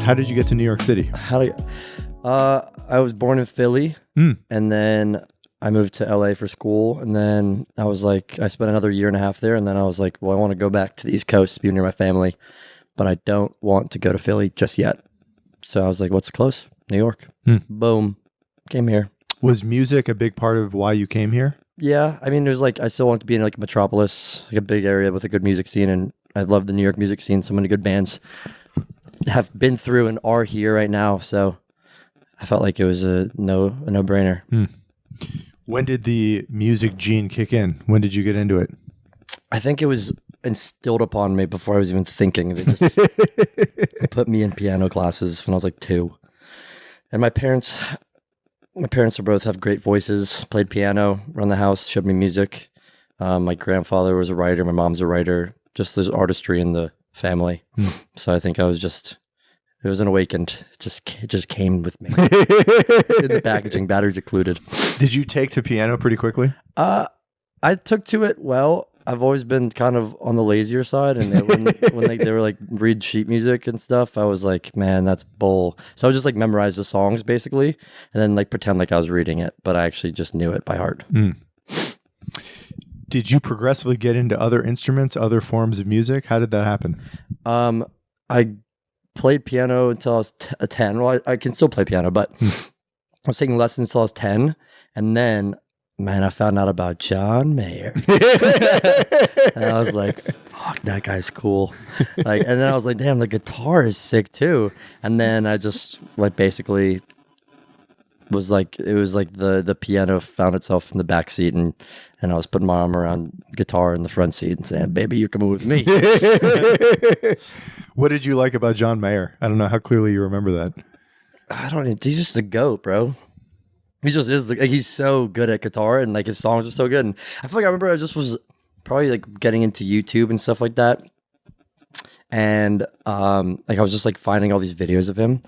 How did you get to New York City? I was born in Philly, and then I moved to LA for school, and then I spent another year and a half there, and then I was like, well, I want to go back to the East Coast to be near my family, but I don't want to go to Philly just yet. So I was like, what's close? New York. Boom. Came here. Was music a big part of why you came here? Yeah. I mean, it was like, I still wanted to be in like a metropolis, like a big area with a good music scene. And I love the New York music scene. So many good bands have been through and are here right now. So I felt like it was a no-brainer. When did the music gene kick in? When did you get into it? I think it was instilled upon me before I was even thinking. They just put me in piano classes when I was like 2. And my parents are both have great voices, played piano around the house, showed me music. My grandfather was a writer. My mom's a writer. Just there's artistry in the family. So I think it was an awakened. It just came with me. In the packaging, batteries included. Did you take to piano pretty quickly? I took to it well. I've always been kind of on the lazier side, and when they were like read sheet music and stuff, I was like, man, that's bull. So I would just like memorize the songs basically, and then like pretend like I was reading it, but I actually just knew it by heart. Did you progressively get into other instruments, other forms of music? How did that happen? I played piano until I was 10. Well, I can still play piano, but I was taking lessons until I was 10, and then. Man, I found out about John Mayer. And I was like, fuck, that guy's cool. And then I was like, damn, the guitar is sick too. And then I just like basically was like, it was like the piano found itself in the back seat, and I was putting my arm around guitar in the front seat and saying, baby, you're coming with me. What did you like about John Mayer? I don't know how clearly you remember that. He's just a goat, bro. He just is. He's so good at guitar, and like his songs are so good. And I feel like I remember I just was probably like getting into YouTube and stuff like that, and like I was just like finding all these videos of him,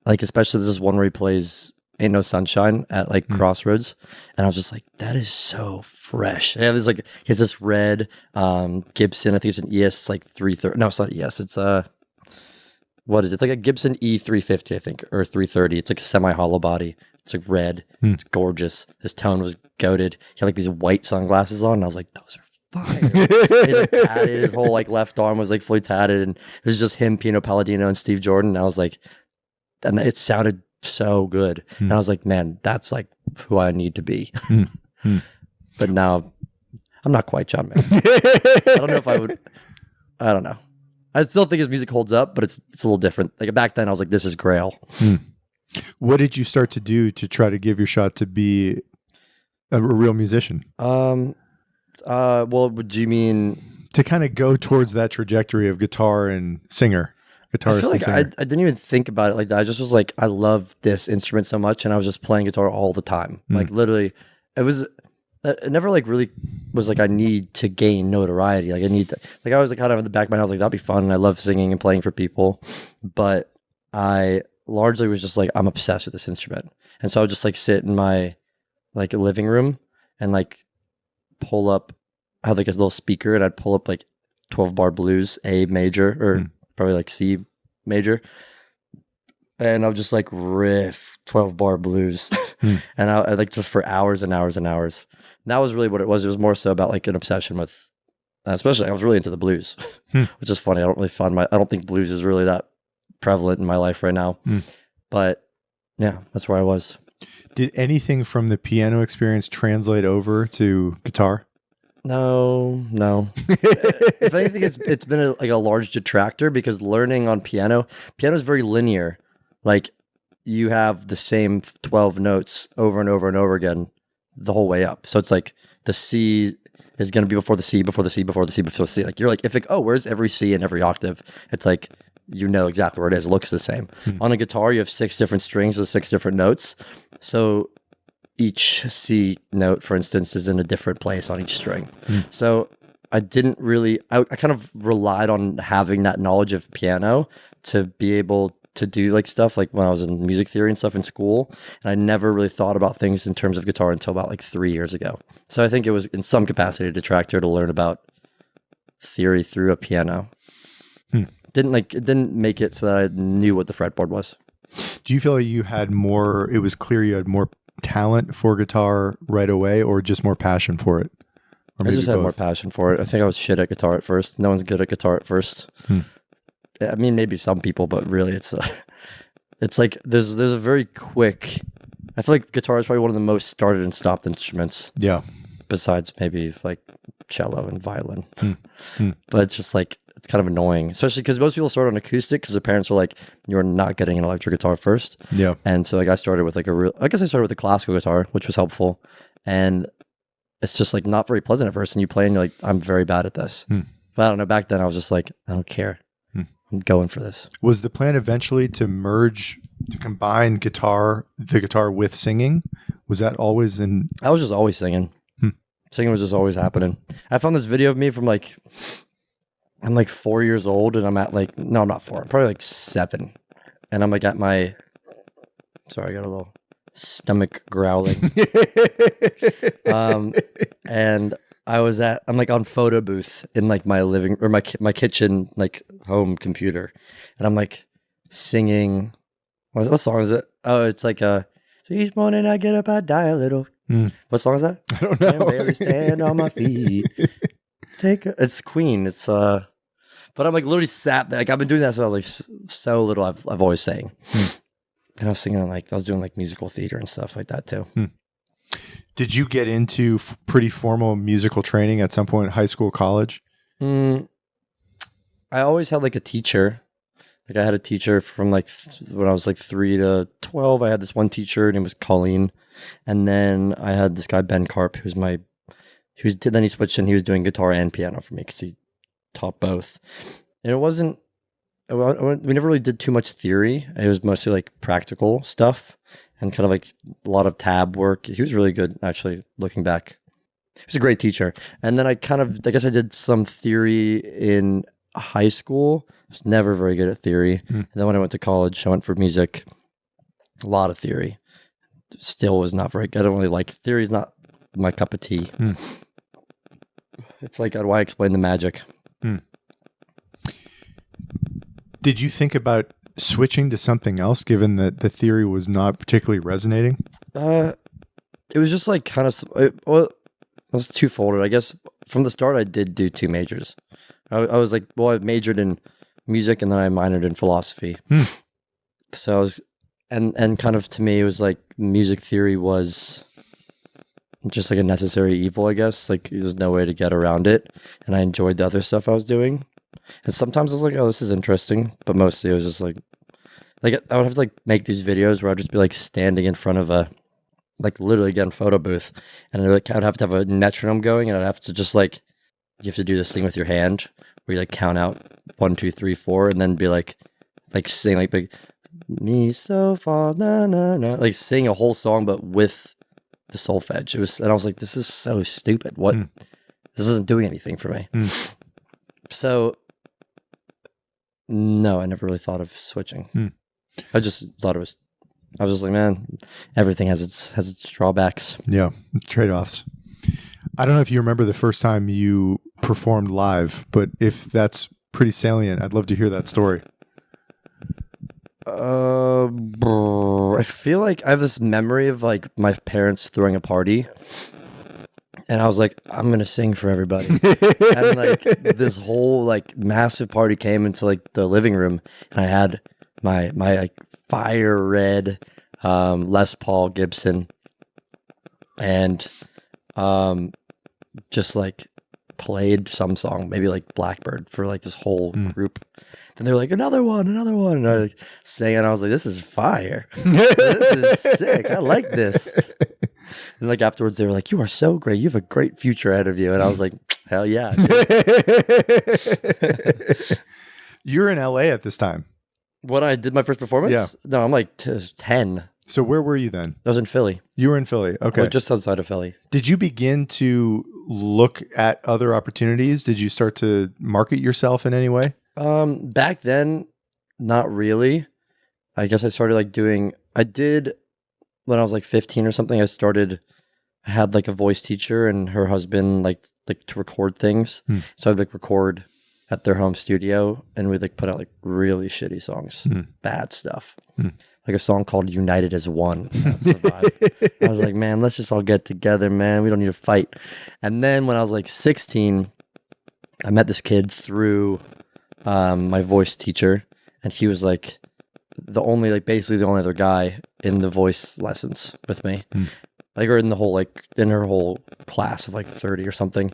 like especially there's this one where he plays "Ain't No Sunshine" at like Crossroads, and I was just like, that is so fresh. Yeah, there's like he has this red Gibson. I think it's an ES like 330. No, it's not ES. It's what is it? It's like a Gibson E350, I think, or 330. It's like a semi-hollow body. It's like red. It's gorgeous. His tone was goated. He had like these white sunglasses on, and I was like, those are fire. He like tatted. His whole like left arm was like fully tatted, and it was just him, Pino Palladino, and Steve Jordan. And I was like, and it sounded so good. And I was like, man, that's like who I need to be. But now I'm not quite John Mayer. I don't know if I would. I don't know. I still think his music holds up, but it's a little different. Like back then, I was like, this is Grail. What did you start to do to try to give your shot to be a real musician? Well, do you mean to kind of go towards that trajectory of guitar and singer? I feel like I didn't even think about it like that. I just was like, I love this instrument so much, and I was just playing guitar all the time. Like literally, it never like really was like I need to gain notoriety. Like I need to, like I was like kind of in the back of my head, I was like, that'd be fun. And I love singing and playing for people, but I largely was just like, I'm obsessed with this instrument. And so I would just like sit in my like living room and like pull up, I had like a little speaker, and I'd pull up like 12-bar blues, A major, or probably like C major. And I would just like riff 12-bar blues. And I like just for hours and hours and hours. And that was really what it was. It was more so about like an obsession with, especially I was really into the blues, which is funny. I don't think blues is really that prevalent in my life right now. But yeah, that's where I was. Did anything from the piano experience translate over to guitar? No. If anything, it's been like a large detractor, because learning on piano is very linear. Like you have the same 12 notes over and over and over again the whole way up. So it's like the C is going to be before the C, before the C, before the C, before the C. Like you're like, if like, oh, where's every C in every octave? It's like, you know exactly where it is. It looks the same. On a guitar, you have 6 different strings with 6 different notes. So each C note, for instance, is in a different place on each string. So I didn't really, I kind of relied on having that knowledge of piano to be able to do like stuff like when I was in music theory and stuff in school. And I never really thought about things in terms of guitar until about like 3 years ago. So I think it was in some capacity a detractor to learn about theory through a piano. it didn't make it so that I knew what the fretboard was. Do you feel like you had more? It was clear you had more talent for guitar right away, or just more passion for it? Or I maybe just had both? more passion for it. I think I was shit at guitar at first. No one's good at guitar at first. I mean, maybe some people, but really, it's like there's a very quick. I feel like guitar is probably one of the most started and stopped instruments. Yeah. Besides maybe like cello and violin, but it's just like it's kind of annoying, especially because most people start on acoustic because their parents are like, "You're not getting an electric guitar first." Yeah. And so like I started with like I guess I started with a classical guitar, which was helpful, and it's just like not very pleasant at first. And you play and you're like, "I'm very bad at this," but I don't know. Back then I was just like, I don't care. I'm going for this. Was the plan eventually to combine the guitar with singing? Was that always in? I was just always singing. Singing was just always happening. I found this video of me from like, I'm like 4 years old and I'm at like, no, I'm not 4. I'm probably like 7. And I'm like at my, sorry, I got a little stomach growling. And I'm like on photo booth in like my living or my kitchen, like home computer. And I'm like singing, what song is it? Oh, it's like so each morning I get up, I die a little. What song is that? I don't know. Can barely stand on my feet. It's Queen. It's but I'm like literally sat there. Like I've been doing that since I was like so little. I've always sang, and I was singing like I was doing like musical theater and stuff like that too. Did you get into pretty formal musical training at some point in high school, college? I always had like a teacher. Like I had a teacher from like when I was like 3 to 12. I had this one teacher. Her name was Colleen. And then I had this guy, Ben Karp, then he switched and he was doing guitar and piano for me because he taught both. And we never really did too much theory. It was mostly like practical stuff and kind of like a lot of tab work. He was really good, actually, looking back. He was a great teacher. And then I guess I did some theory in high school. I was never very good at theory. And then when I went to college, I went for music, a lot of theory. Still was not very good. I don't really like theory. Is not my cup of tea. It's like, how do I explain the magic? Did you think about switching to something else, given that the theory was not particularly resonating? It was just like kind of, it was twofold. I guess from the start, I did do 2 majors. I was like, I majored in music and then I minored in philosophy. So I was, and kind of to me, it was like music theory was just like a necessary evil, I guess. Like there's no way to get around it. And I enjoyed the other stuff I was doing. And sometimes I was like, oh, this is interesting. But mostly it was just like I would have to like make these videos where I'd just be like standing in front of like literally again, photo booth. And I'd have to have a metronome going and I'd have to just like, you have to do this thing with your hand where you like count out 1, 2, 3, 4 and then be like sing like big me so far, na na na, like sing a whole song but with the solfege. And I was like, this is so stupid. What? This isn't doing anything for me. So no, I never really thought of switching. I just thought I was just like, man, everything has its drawbacks. Yeah, trade-offs. I don't know if you remember the first time you performed live, but if that's pretty salient, I'd love to hear that story. I feel like I have this memory of like my parents throwing a party and I was like, I'm gonna sing for everybody. And like this whole like massive party came into like the living room and I had my like fire red Les Paul Gibson and just like played some song, maybe like Blackbird for like this whole group. Then they were like, another one. And I like sang and I was like, this is fire. This is sick. I like this. And like afterwards they were like, you are so great. You have a great future ahead of you. And I was like, hell yeah. You're in LA at this time. When I did my first performance? Yeah. No, I'm like 10. So where were you then? I was in Philly. You were in Philly. Okay. Like just outside of Philly. Did you begin to look at other opportunities? Did you start to market yourself in any way? Back then, not really. I guess I started like I did when I was like 15 or something. I had like a voice teacher and her husband like to record things. So I'd like record at their home studio, and we like put out like really shitty songs, bad stuff. Like a song called United as One. That's the vibe. I was like, man, let's just all get together, man. We don't need to fight. And then when I was like 16, I met this kid through my voice teacher, and he was like basically the only other guy in the voice lessons with me. Like, or in the whole, like, in her whole class of like 30 or something.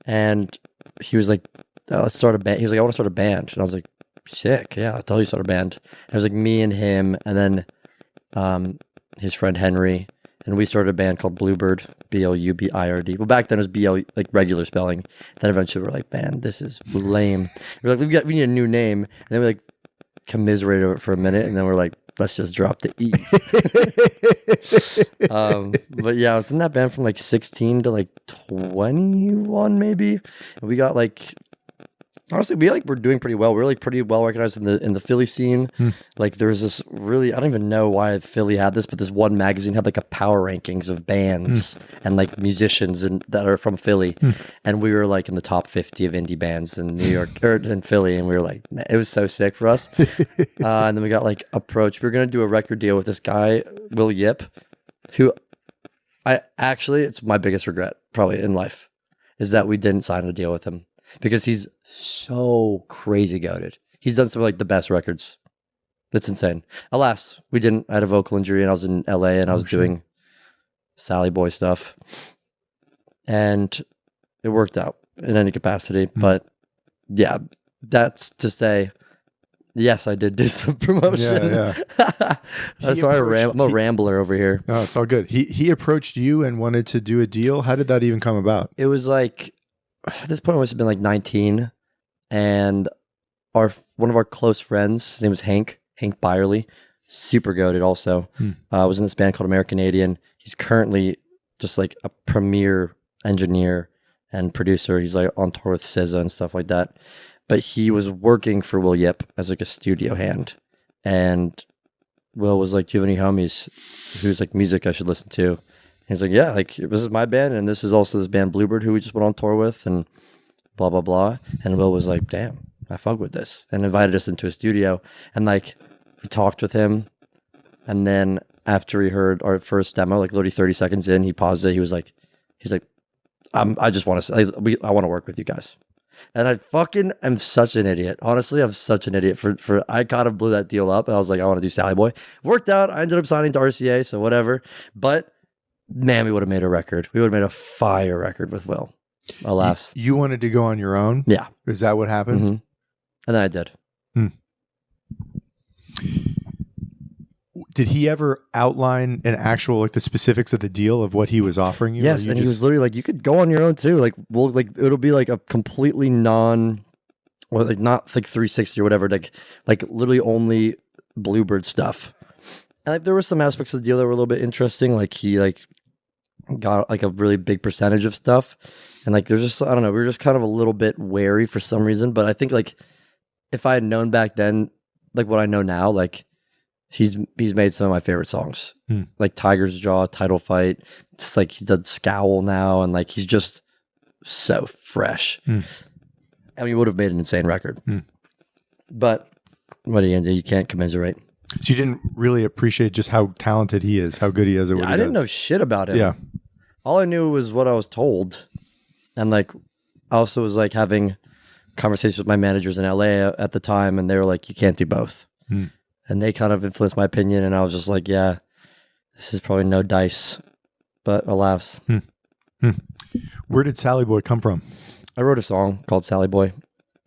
And he was like, oh, let's start a band. He was like, I want to start a band. And I was like, sick. Yeah, I'll tell you, start a band. And it was like me and him, and then his friend Henry. And we started a band called Bluebird, Bluebird. Well, back then it was BL, like regular spelling. Then eventually we're like, man, this is lame. We're like, we need a new name. And then we like commiserated over it for a minute, and then we're like, let's just drop the E. But yeah, I was in that band from like 16 to like 21 maybe. And we got like, honestly, we're doing pretty well. We're like pretty well recognized in the Philly scene. Like there was this really, I don't even know why Philly had this, but this one magazine had like a power rankings of bands and like musicians that are from Philly. And we were like in the top 50 of indie bands in New York or in Philly. And we were like, man, it was so sick for us. And then we got like approached. We were going to do a record deal with this guy, Will Yip, who it's my biggest regret probably in life is that we didn't sign a deal with him. Because he's so crazy goated. He's done some of like the best records. It's insane. Alas, we didn't. I had a vocal injury and I was in LA and I was doing Sally Boy stuff. And it worked out in any capacity. But yeah, that's to say, yes, I did do some promotion. Yeah. That's why I'm a rambler over here. Oh, it's all good. He approached you and wanted to do a deal. How did that even come about? It was like, at this point, I must have been like 19, and one of our close friends, his name was Hank Byerly, super goated also, was in this band called American Canadian. He's currently just like a premier engineer and producer. He's like on tour with SZA and stuff like that. But he was working for Will Yip as like a studio hand, and Will was like, do you have any homies who's like music I should listen to? He's like, yeah, like this is my band, and this is also this band Bluebird who we just went on tour with, and blah blah blah. And Will was like, damn, I fuck with this, and invited us into a studio, and like we talked with him, and then after he heard our first demo, like literally 30 seconds in, he paused it. He's like, I just want to, I want to work with you guys. And I fucking am such an idiot. Honestly, I'm such an idiot for I kind of blew that deal up, and I was like, I want to do Sally Boy. Worked out. I ended up signing to RCA, so whatever. But man, we would have made a record. We would have made a fire record with Will. Alas. You wanted to go on your own? Yeah. Is that what happened? And then I did. Did he ever outline an actual, like the specifics of the deal of what he was offering you? Yes, and he was literally like, you could go on your own too. Like, well, like it'll be like a completely not like 360 or whatever. Like literally only Bluebird stuff. And like there were some aspects of the deal that were a little bit interesting. Like he like got like a really big percentage of stuff, and like there's just, I don't know, we were just kind of a little bit wary for some reason. But I think like if I had known back then like what I know now, like he's made some of my favorite songs, like Tiger's Jaw, Title Fight. It's like he does Scowl now, and like he's just so fresh. And we would have made an insane record. But what are you gonna do? You can't commiserate. So you didn't really appreciate just how talented he is, how good he is at what he does. I didn't know shit about him. Yeah. All I knew was what I was told. And like, I also was like having conversations with my managers in LA at the time, and they were like, you can't do both. And they kind of influenced my opinion, and I was just like, yeah, this is probably no dice. But alas. Where did Sally Boy come from? I wrote a song called Sally Boy,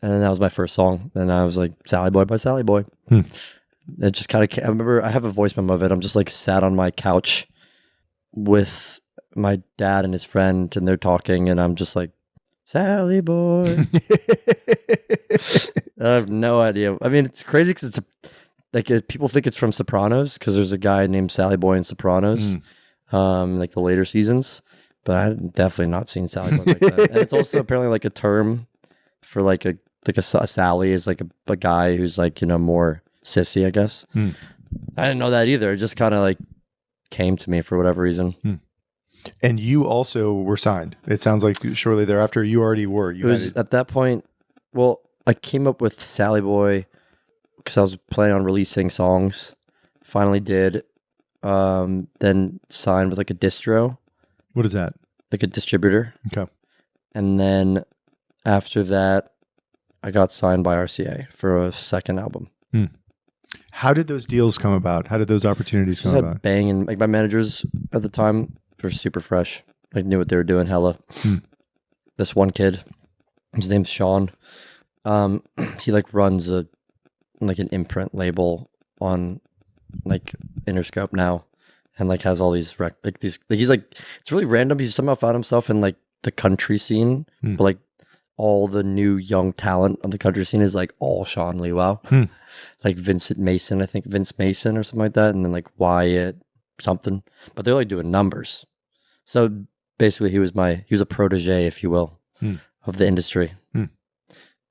and then that was my first song. And I was like, Sally Boy by Sally Boy. It just kind of, I remember I have a voice memo of it. I'm just like sat on my couch with my dad and his friend, and they're talking, and I'm just like, Sally Boy. I have no idea. I mean, it's crazy because it's like people think it's from Sopranos because there's a guy named Sally Boy in Sopranos, like the later seasons. But I've definitely not seen Sally Boy like that. And it's also apparently like a term for like a Sally is like a guy who's like, you know, more sissy, I guess. I didn't know that either. It just kind of like came to me for whatever reason. And you also were signed. It sounds like shortly thereafter you already were. It was at that point. Well, I came up with Sally Boy because I was planning on releasing songs. Finally did. Then signed with like a distro, What is that? like a distributor. Okay. And then after that, I got signed by RCA for a second album. How did those deals come about? How did those opportunities Just come had about? Bang, and like my managers at the time were super fresh. Like knew what they were doing. Hella. This one kid, his name's Sean. He like runs an imprint label on like Interscope now, and like has all these he's like, it's really random. He's somehow found himself in like the country scene, but like all the new young talent on the country scene is like all Sean Lewa, like Vince Mason or something like that, and then like Wyatt something, but they're like doing numbers. So basically, he was a protege, if you will, of the industry.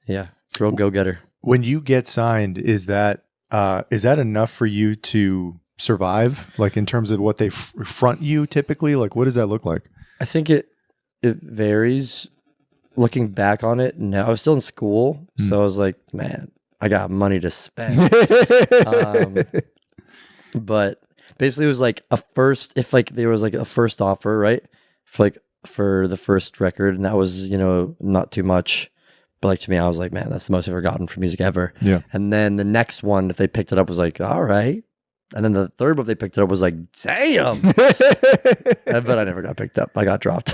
Yeah, real go getter. When you get signed, is that enough for you to survive? Like in terms of what they front you typically? Like what does that look like? I think it varies. Looking back on it, no, I was still in school, so I was like, man, I got money to spend. But basically, it was like if like there was like a first offer, right? For the first record, and that was not too much. But like to me, I was like, man, that's the most I've ever gotten for music ever. Yeah. And then the next one, if they picked it up, was like, all right. And then the third one, if they picked it up, was like, damn. But I never got picked up. I got dropped.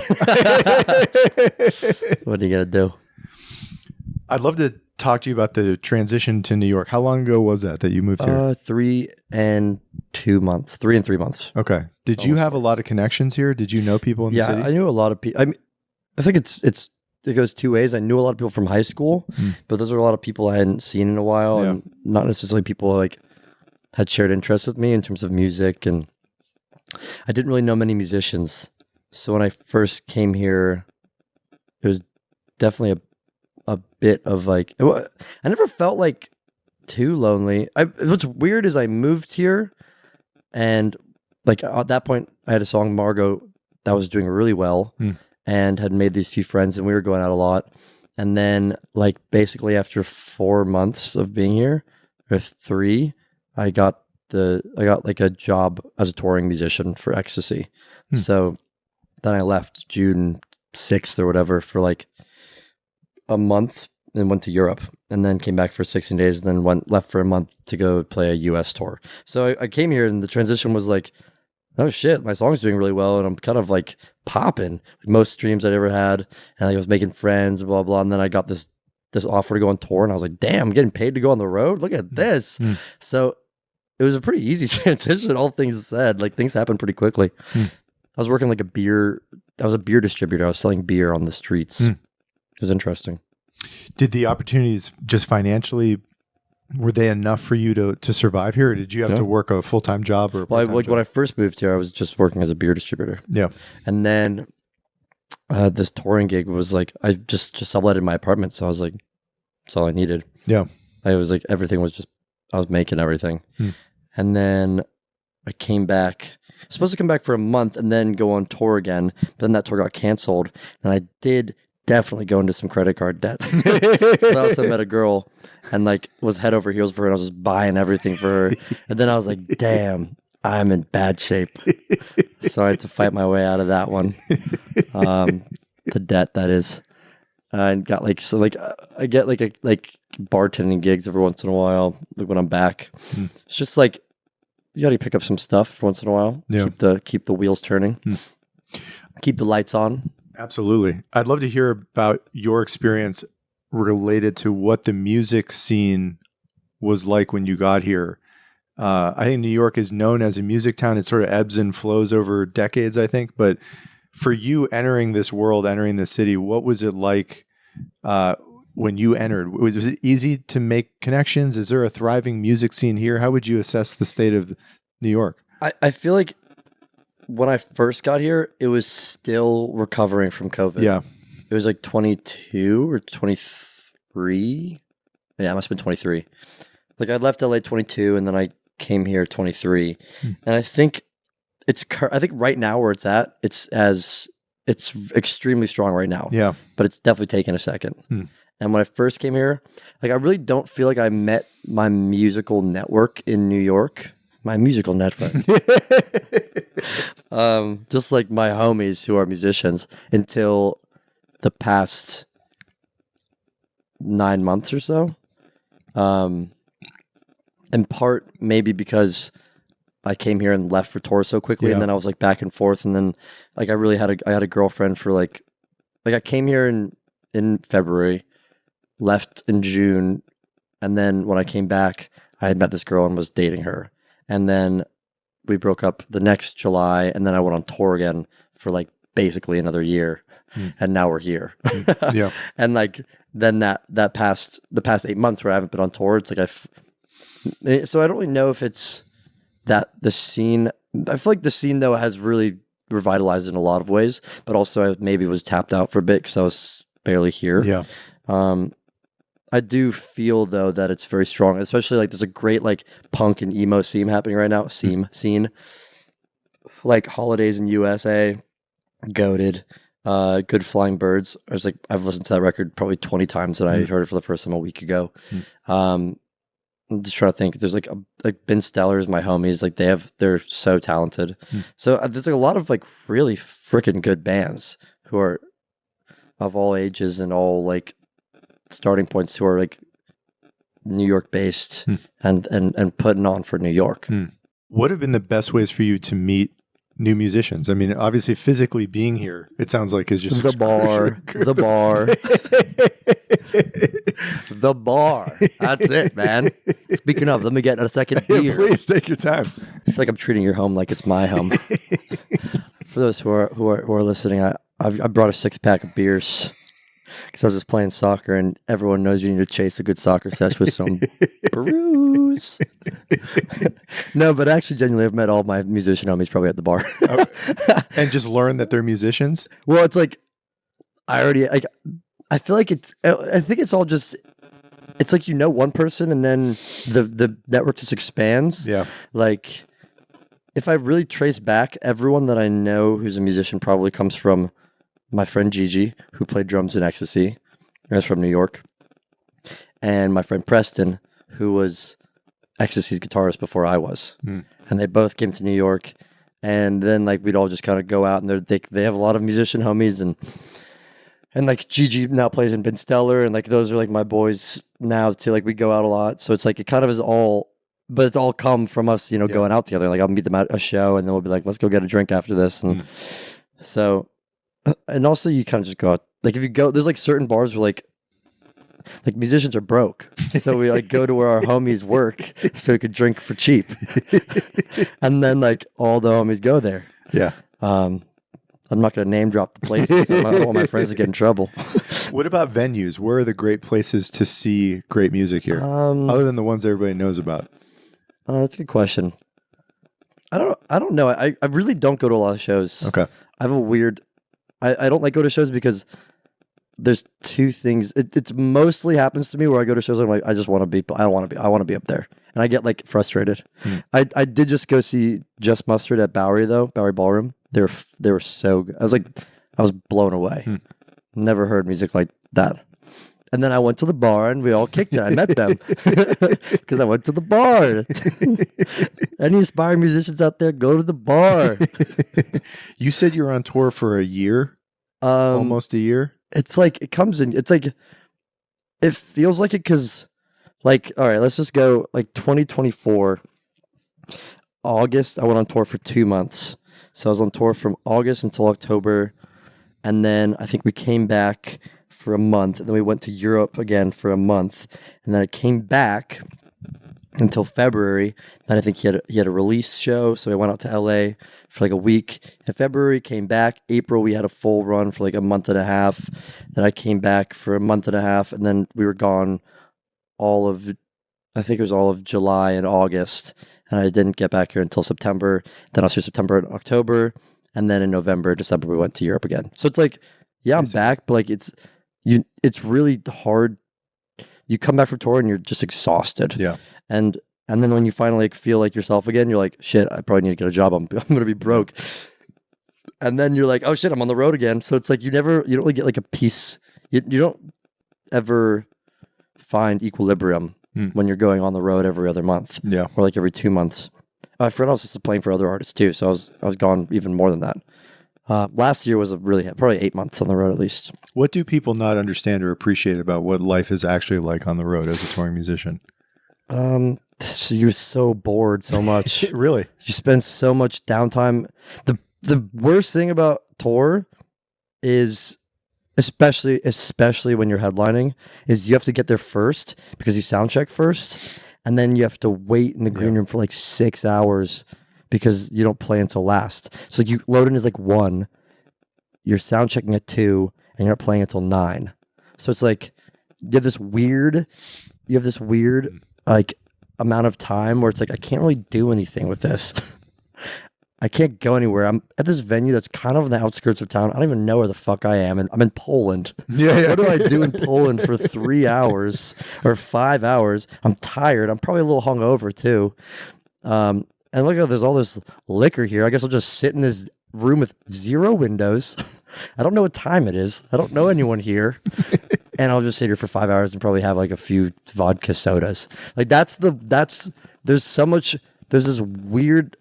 What are you gonna do? I'd love to talk to you about the transition to New York. How long ago was that you moved here? 3 and 3 months. Okay. Did you have a lot of connections here? Did you know people in the city? Yeah, I knew a lot of people. I mean, I think it goes two ways. I knew a lot of people from high school, but those are a lot of people I hadn't seen in a while, and not necessarily people like had shared interests with me in terms of music. And I didn't really know many musicians. So when I first came here, it was definitely a bit of like, I never felt like too lonely. What's weird is I moved here, and like at that point I had a song, Margot, that was doing really well and had made these few friends, and we were going out a lot. And then like basically after 4 months of being here, or 3, I got like a job as a touring musician for Ecstasy. So then I left June 6th or whatever for like a month and went to Europe, and then came back for 16 days, and then left for a month to go play a US tour. So I came here, and the transition was like, oh shit, my song's doing really well, and I'm kind of like popping, like most streams I'd ever had, and I was making friends, blah blah. And then I got this offer to go on tour, and I was like, damn, I'm getting paid to go on the road. Look at this. So it was a pretty easy transition, all things said. Like things happened pretty quickly. I was working like I was a beer distributor. I was selling beer on the streets. It was interesting. Did the opportunities just financially, were they enough for you to survive here, or did you have to work a full-time job? Or When I first moved here, I was just working as a beer distributor. Yeah. And then this touring gig was like, I just subletted my apartment. So I was like, that's all I needed. Yeah. I was like, everything was just, I was making everything. And then I came back. I was supposed to come back for a month and then go on tour again. But then that tour got canceled. And I did definitely go into some credit card debt. So I also met a girl and like was head over heels for her. And I was just buying everything for her. And then I was like, damn, I'm in bad shape. So I had to fight my way out of that one. The debt, that is. I got like, so like I get like bartending gigs every once in a while, like when I'm back. It's just like you got to pick up some stuff once in a while. Yeah. Keep the wheels turning. Keep the lights on. Absolutely. I'd love to hear about your experience related to what the music scene was like when you got here. I think New York is known as a music town. It sort of ebbs and flows over decades, I think. But for you entering this world, entering the city, what was it like when you entered? Was it easy to make connections? Is there a thriving music scene here? How would you assess the state of New York? I feel like when I first got here, it was still recovering from COVID. Yeah. It was like 22 or 23. Yeah, it must have been 23. Like I left LA 22 and then I came here 23. And I think right now where it's at, it's extremely strong right now. Yeah. But it's definitely taken a second. And when I first came here, like I really don't feel like I met my musical network in New York. My musical network. Just like my homies who are musicians until the past 9 months or so. In part maybe because I came here and left for tour so quickly, and then I was like back and forth, and then like I had a girlfriend for like I came here in February, left in June, and then when I came back, I had met this girl and was dating her, and then we broke up the next July, and then I went on tour again for like basically another year, and now we're here. Yeah, and like then the past 8 months where I haven't been on tour, it's like so I don't really know if it's that the scene. I feel like the scene though has really revitalized in a lot of ways, but also I maybe was tapped out for a bit because I was barely here. Yeah. I do feel though that it's very strong, especially like there's a great like punk and emo scene happening right now. Scene, like Holidays in USA, Goated, Good Flying Birds. I've listened to that record probably 20 times, and I heard it for the first time a week ago. I'm just trying to think. There's like Ben Steller's my homies. Like they're so talented. So there's like a lot of like really freaking good bands who are of all ages and all like starting points who are like New York based and putting on for New York. What have been the best ways for you to meet new musicians? I mean, obviously physically being here, it sounds like is just the bar. The bar. That's it, man. Speaking of, let me get a second beer. Please take your time. I feel like I'm treating your home like it's my home. For those who are listening, I brought a 6-pack of beers because I was just playing soccer, and everyone knows you need to chase a good soccer sesh with some brews. No, but actually, genuinely, I've met all my musician homies probably at the bar. And just learn that they're musicians? Well, it's like, I feel like I think it's all just, it's like, one person and then the network just expands. Yeah. Like, if I really trace back, everyone that I know who's a musician probably comes from my friend Gigi, who played drums in Ecstasy, and is from New York, and my friend Preston, who was Ecstasy's guitarist before I was. And they both came to New York, and then like we'd all just kind of go out, and they have a lot of musician homies, and like Gigi now plays in Ben Stellar, and like those are like my boys now too. Like we go out a lot, so it's like it kind of is all, but it's all come from us, going out together. Like I'll meet them at a show, and then we'll be like, let's go get a drink after this, and so. And also, you kind of just go out. Like if you go, there's like certain bars where like musicians are broke, so we like go to where our homies work so we could drink for cheap, and then like all the homies go there. Yeah. I'm not going to name drop the places, so I don't want my friends to get in trouble. What about venues? Where are the great places to see great music here, other than the ones everybody knows about? That's a good question. I don't know. I really don't go to a lot of shows. Okay. I have a weird. I don't like go to shows because there's two things. It's mostly happens to me where I go to shows and I'm like, I want to be up there. And I get like frustrated. I did just go see Just Mustard at Bowery Ballroom. They were so good. I was blown away. Never heard music like that. And then I went to the bar and we all kicked it. I met them because I went to the bar. Any aspiring musicians out there, go to the bar. You said you were on tour for a year, almost a year. It's like it comes in. It's like it feels like it because, like, all right, let's just go like 2024 August. I went on tour for 2 months, so I was on tour from August until October, and then I think we came back for a month, and then we went to Europe again for a month, and then I came back until February. Then I think he had a release show, so I went out to LA for like a week. In February, came back. April, we had a full run for like a month and a half. Then I came back for a month and a half, and then we were gone I think it was all of July and August, and I didn't get back here until September. Then I was here September and October, and then in November, December, we went to Europe again. So it's like, yeah, I'm back, but like it's really hard. You come back from tour and you're just exhausted. Yeah. And then when you finally like feel like yourself again, you're like, shit, I probably need to get a job. I'm going to be broke. And then you're like, oh shit, I'm on the road again. So it's like you don't really get like a peace. You don't, ever find equilibrium when you're going on the road every other month. Yeah. Or like every 2 months. I forgot I was just playing for other artists too, so I was gone even more than that. Last year was probably 8 months on the road at least. What do people not understand or appreciate about what life is actually like on the road as a touring musician? You're so bored so much. Really? You spend so much downtime. The worst thing about tour is, especially when you're headlining, is you have to get there first because you sound check first, and then you have to wait in the green room for like 6 hours because you don't play until last. So you load in is like 1, you're sound checking at 2, and you're not playing until 9. So it's like you have this weird like amount of time where it's like I can't really do anything with this. I can't go anywhere. I'm at this venue that's kind of on the outskirts of town. I don't even know where the fuck I am. And I'm in Poland. Yeah. What do I do in Poland for 3 hours or 5 hours? I'm tired. I'm probably a little hungover too. And look, there's all this liquor here. I guess I'll just sit in this room with 0 windows. I don't know what time it is. I don't know anyone here. And I'll just sit here for 5 hours and probably have like a few vodka sodas. Like there's this weird,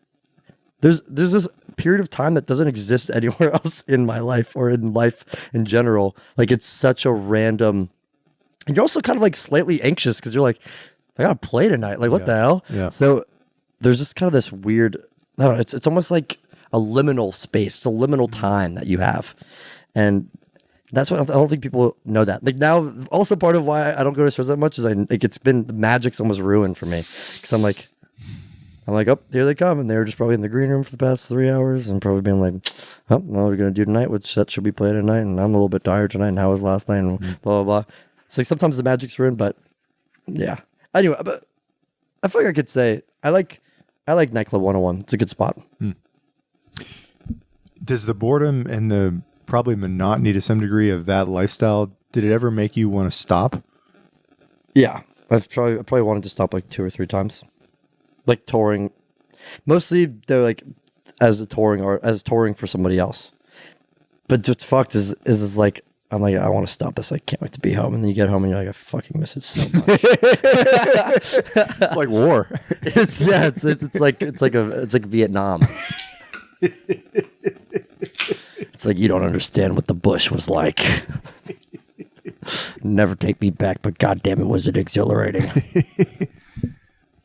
there's this period of time that doesn't exist anywhere else in my life or in life in general. Like it's such a random, and you're also kind of like slightly anxious because you're like, I gotta play tonight. Like what the hell? Yeah. So there's just kind of this weird, I don't know, it's almost like a liminal space. It's a liminal time that you have. And that's what I don't think people know that. Like now, also part of why I don't go to shows that much is the magic's almost ruined for me because I'm like, oh, here they come, and they were just probably in the green room for the past 3 hours, and probably being like, oh, what are we gonna do tonight? Which set should we play tonight? And I'm a little bit tired tonight. And how was last night? And blah blah blah. So sometimes the magic's ruined, but yeah. Anyway, but I feel like I could say I like Nightclub 101. It's a good spot. Does the boredom and the probably monotony to some degree of that lifestyle, did it ever make you want to stop? Yeah, I probably wanted to stop like 2 or 3 times, like touring. Mostly they're like as touring for somebody else. But what's fucked is like I'm like I want to stop this. I can't wait to be home, and then you get home and you're like I fucking miss it so much. It's like war. It's like Vietnam. It's like you don't understand what the bush was like. Never take me back, but goddamn it, was it exhilarating.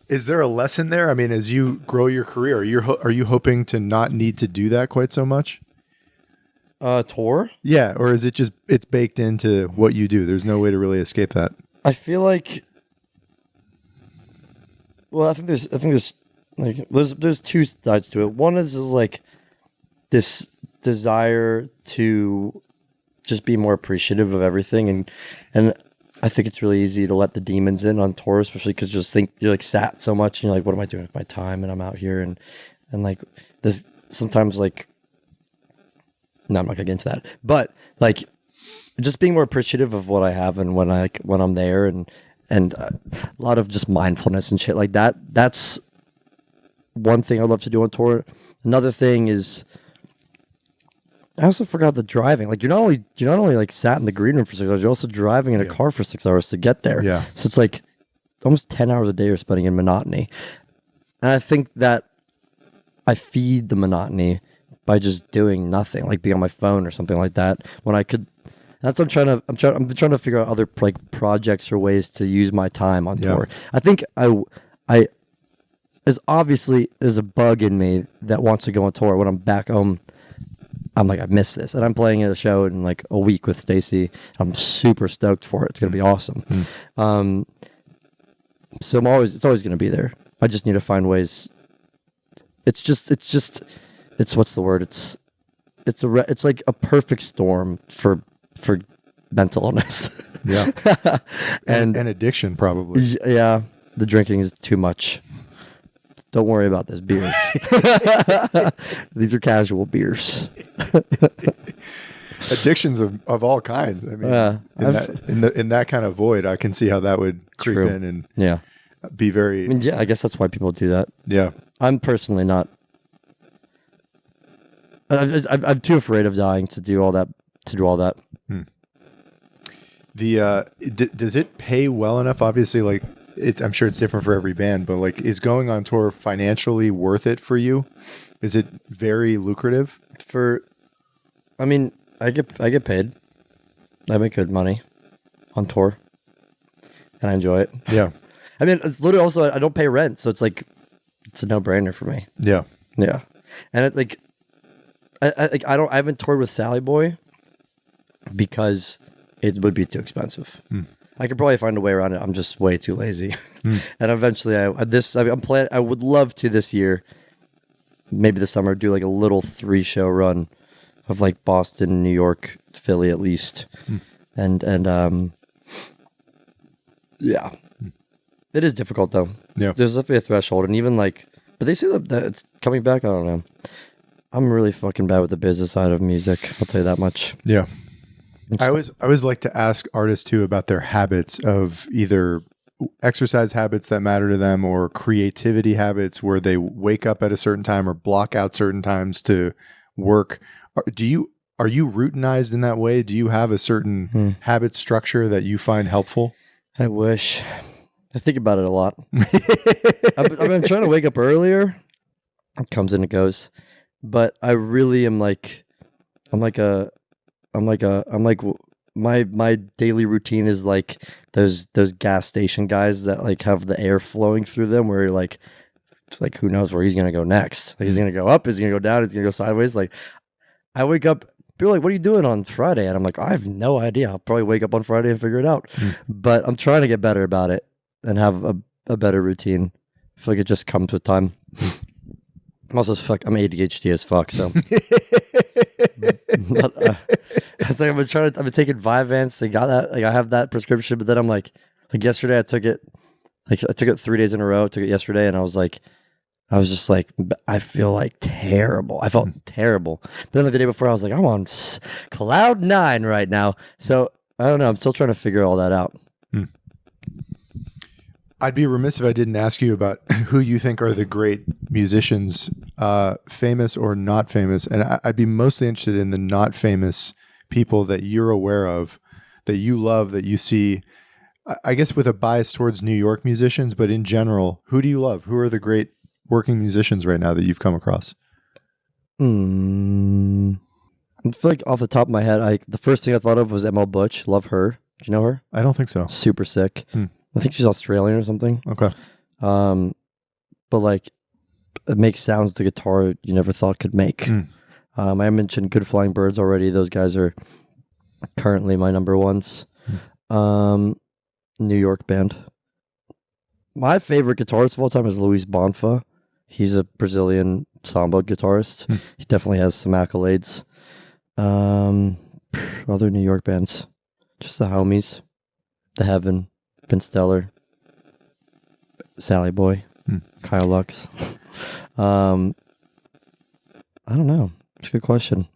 Is there a lesson there? I mean, as you grow your career, are you hoping to not need to do that quite so much? Tour? Yeah, or is it just it's baked into what you do? There's no way to really escape that. I feel like, well, I think there's like there's 2 sides to it. One is like this desire to just be more appreciative of everything, and I think it's really easy to let the demons in on tour, especially because you just think you're like sat so much and you're like, what am I doing with my time? And I'm out here and like this sometimes like, no, I'm not gonna get into that, but like just being more appreciative of what I have and when I'm there and a lot of just mindfulness and shit like that. That's one thing I love to do on tour. Another thing is I also forgot the driving. Like you're not only like sat in the green room for 6 hours, you're also driving in a car for 6 hours to get there. Yeah. So it's like almost 10 hours a day you're spending in monotony. And I think that I feed the monotony by just doing nothing, like being on my phone or something like that. When I could, that's what I'm trying to figure out other like projects or ways to use my time on tour. I think there's a bug in me that wants to go on tour. When I'm back home, I'm like, I miss this. And I'm playing at a show in like a week with Stacy. I'm super stoked for it. It's going to be awesome. So it's always going to be there. I just need to find ways. It's what's the word? It's like a perfect storm for mental illness. Yeah. and addiction probably. Yeah. The drinking is too much. Don't worry about this beers. These are casual beers. Addictions of all kinds. I mean, in that kind of void, I can see how that would creep in and be very. I mean, I guess that's why people do that. Yeah, I'm personally not. I'm too afraid of dying to do all that. Does it pay well enough? Obviously, like I'm sure it's different for every band, but like, is going on tour financially worth it for you? Is it very lucrative? I mean, I get paid. I make good money on tour, and I enjoy it. Yeah. I mean, it's literally also I don't pay rent, so it's like it's a no-brainer for me. Yeah. Yeah, and it's like I haven't toured with Sally Boy because it would be too expensive. I could probably find a way around it. I'm just way too lazy. And eventually, I would love to this year, maybe this summer, do like a little 3-show run of like Boston, New York, Philly at least, and yeah, it is difficult though. Yeah, there's definitely a threshold, and even like, but they say that it's coming back. I don't know. I'm really fucking bad with the business side of music. I'll tell you that much. Yeah. I always like to ask artists too about their habits of either exercise habits that matter to them or creativity habits where they wake up at a certain time or block out certain times to work. Are you routinized in that way? Do you have a certain habit structure that you find helpful? I wish. I think about it a lot. I've been trying to wake up earlier. It comes and it goes. But I really am like my daily routine is like those gas station guys that like have the air flowing through them where you're like who knows where he's gonna go next? Like, he's gonna go up, is he gonna go down, is he gonna go sideways? Like, I wake up, people are like, what are you doing on Friday? And I'm like, I have no idea. I'll probably wake up on Friday and figure it out. But I'm trying to get better about it and have a better routine. I feel like it just comes with time. I'm also I'm ADHD as fuck, so. It's like I've been taking Vyvanse. I got that, like I have that prescription, but then I'm like yesterday I took it 3 days in a row. Took it yesterday, and I was just like, I feel like terrible. I felt terrible. But then the day before, I was like, I'm on cloud 9 right now. So I don't know. I'm still trying to figure all that out. I'd be remiss if I didn't ask you about who you think are the great musicians, famous or not famous. And I'd be mostly interested in the not famous people that you're aware of, that you love, that you see, I guess with a bias towards New York musicians, but in general, who do you love? Who are the great working musicians right now that you've come across? I feel like off the top of my head, the first thing I thought of was ML Butch. Love her. Do you know her? I don't think so. Super sick. I think she's Australian or something. Okay. But like, it makes sounds the guitar you never thought could make. I mentioned Good Flying Birds already. Those guys are currently my number ones. New York band. My favorite guitarist of all time is Luis Bonfa. He's a Brazilian samba guitarist. He definitely has some accolades. Other New York bands. Just the homies. The Heaven. Ben Stellar, Sally Boy, Kyle Lux. I don't know. It's a good question.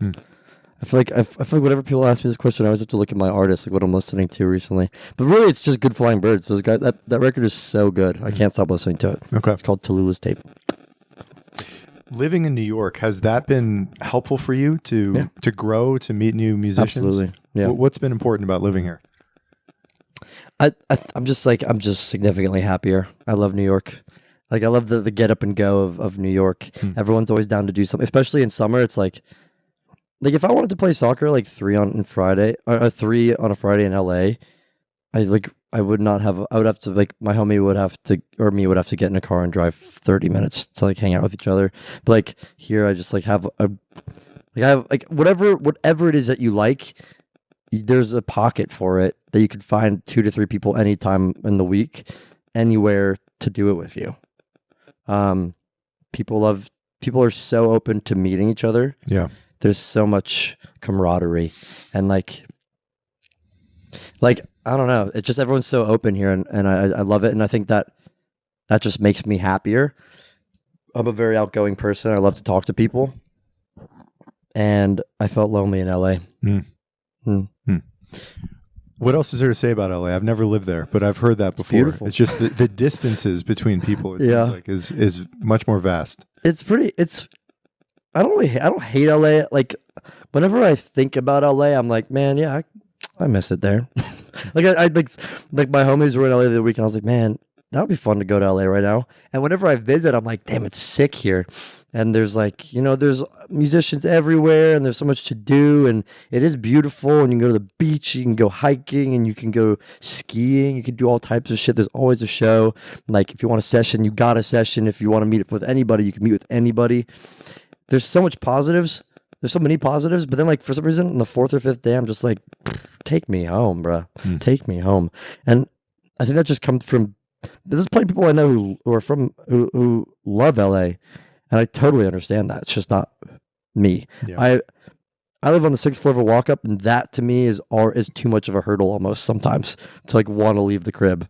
I feel like whenever people ask me this question, I always have to look at my artists, like what I'm listening to recently. But really, it's just Good Flying Birds. Those guys, that record is so good. I can't stop listening to it. Okay. It's called Tallulah's Tape. Living in New York, has that been helpful for you to grow, to meet new musicians? Absolutely. Yeah. What's been important about living here? I'm just significantly happier. I love New York. Like, I love the get up and go of New York. Everyone's always down to do something, especially in summer. It's like if I wanted to play soccer like 3 on a Friday in LA, I would have to, like, my homie would have to, or me would have to get in a car and drive 30 minutes to like hang out with each other. But like here, I just like have whatever it is that you like. There's a pocket for it that you could find 2 to 3 people anytime in the week, anywhere to do it with you. People are so open to meeting each other. Yeah. There's so much camaraderie and like I don't know. It's just everyone's so open here and I love it. And I think that just makes me happier. I'm a very outgoing person. I love to talk to people. And I felt lonely in LA. What else is there to say about LA? I've never lived there, but I've heard that before. Beautiful. It's just the distances between people, it seems like is much more vast. I don't hate LA. Like, whenever I think about LA, I'm like, man, yeah, I miss it there. Like I like my homies were in LA the other weekend. I was like, man, that would be fun to go to LA right now. And whenever I visit, I'm like, damn, it's sick here. And there's like, there's musicians everywhere and there's so much to do and it is beautiful and you can go to the beach, you can go hiking and you can go skiing, you can do all types of shit. There's always a show. Like if you want a session, you got a session. If you want to meet with anybody, you can meet with anybody. There's so much positives. There's so many positives, but then like for some reason on the fourth or fifth day, I'm just like, take me home, bro. Take me home. And I think that just comes from, there's plenty of people I know who are from, who love LA. And I totally understand that. It's just not me. Yeah. I live on the 6th floor of a walk up, and that to me is too much of a hurdle almost sometimes to like want to leave the crib.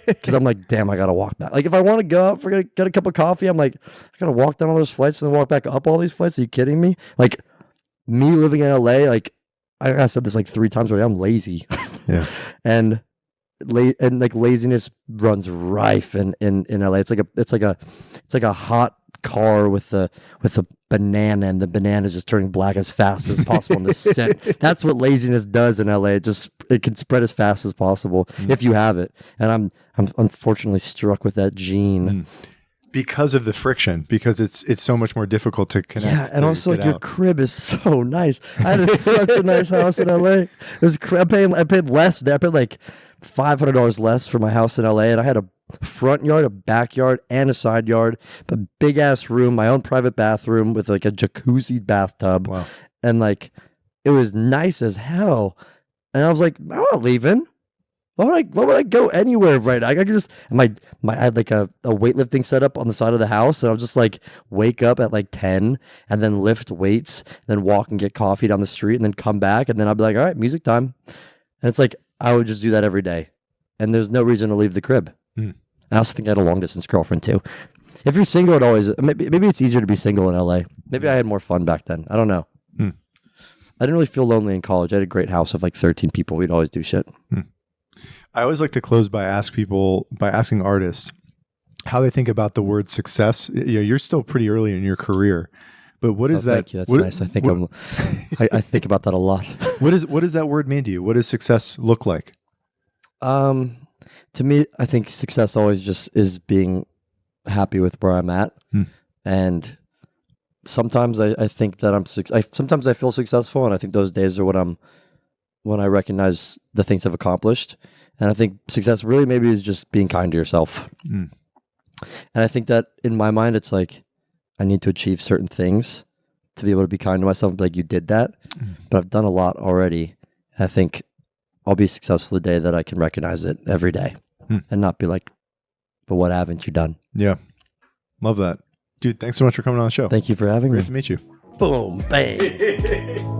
Because I'm like, damn, I got to walk back. Like if I want to go out for get a cup of coffee, I'm like, I got to walk down all those flights and then walk back up all these flights. Are you kidding me? Like me living in LA, like I said this like 3 times already, I'm lazy. Yeah. and like laziness runs rife in LA. It's like a hot car with a banana and the banana is just turning black as fast as possible in the scent. That's what laziness does in LA. It can spread as fast as possible if you have it. And I'm unfortunately struck with that gene. Because of the friction, because it's so much more difficult to connect. Yeah, and also like your crib is so nice. I had such a nice house in LA. It was I paid less. I paid like $500 less for my house in LA, and I had a front yard, a backyard, and a side yard, a big ass room, my own private bathroom with like a jacuzzi bathtub. Wow. And like it was nice as hell. And I was like, I'm not leaving. Why would I go anywhere right now? I could just I had like a weightlifting setup on the side of the house, and I'll just like wake up at like 10 and then lift weights, then walk and get coffee down the street and then come back, and then I'll be like, all right, music time. And it's like I would just do that every day. And there's no reason to leave the crib. I also think I had a long distance girlfriend too. If you're single, it always maybe it's easier to be single in LA. Maybe I had more fun back then. I don't know. I didn't really feel lonely in college. I had a great house of like 13 people. We'd always do shit. I always like to close by asking artists how they think about the word success. You're still pretty early in your career, but what is that? Thank you. That's nice. I think about that a lot. What does that word mean to you? What does success look like? To me, I think success always just is being happy with where I'm at. And sometimes I think that sometimes I feel successful, and I think those days are when I recognize the things I've accomplished. And I think success really maybe is just being kind to yourself. And I think that in my mind, it's like I need to achieve certain things to be able to be kind to myself and be like, you did that, but I've done a lot already. And I think I'll be successful the day that I can recognize it every day and not be like, but what haven't you done? Yeah. Love that. Dude, thanks so much for coming on the show. Thank you for having me. Great to meet you. Boom, bang.